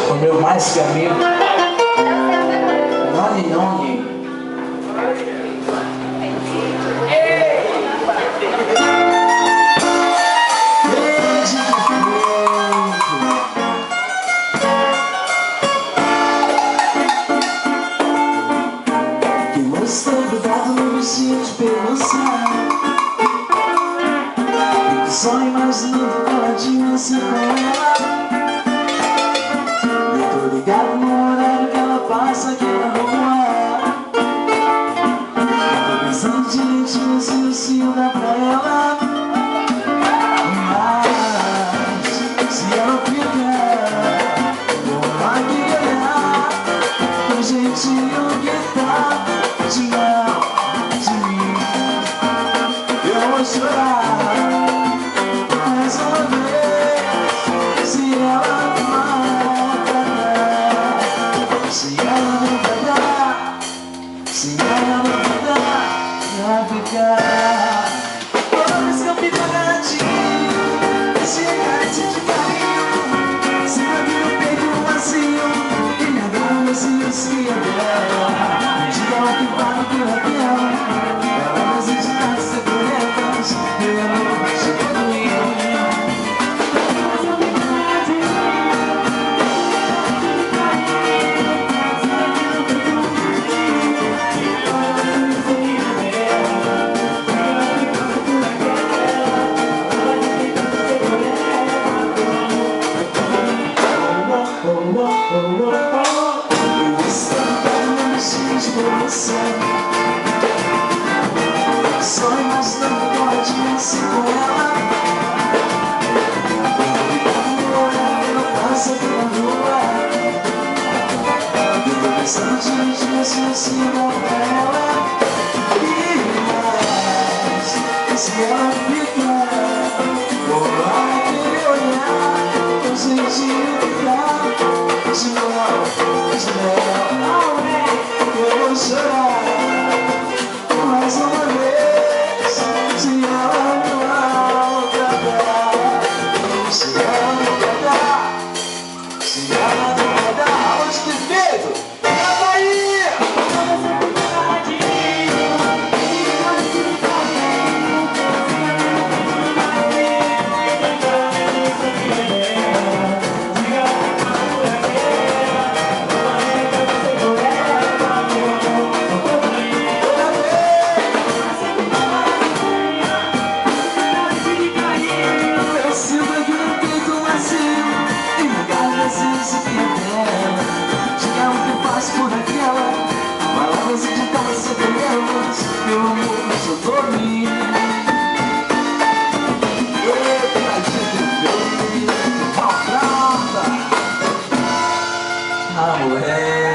O meu mais que amigo. Noni, noni. Só imaginando cada dia assim com ela. Eu tô ligado no horário que ela passa aqui na rua. Eu tô pensando direitinho se o cio dá pra ela. Mas se ela ficar, eu vou aqui olhar do jeitinho que tá de mal de mim. Eu vou chorar mais uma vez, se ela não maltratar, se ela não pegar, se ela não pegar, vai ficar. Toda vez que eu fico agarradinho, esse regato de carinho, se eu vi o peito vazio, e me agarra se eu se dela. Me diga o que vale por aquela, ela deseja as secretas, meu amor, chega no mim. Só imaginando cada dia assim com ela. Ela passa pela rua. Eu tô pensando direitinho se eu sigo pra ela. E mais, se ela ficar, vou lá querer olhar o jeitinho que tá de mal, de mel. Eu vou chorar mais uma vez, se ela não maltratar, se ela não pegar, se ela não pegar, onde que feito? Na Bahia! Meu amor, eu tô dormindo. Eita, gente feia, maltrata. Ah, mulher.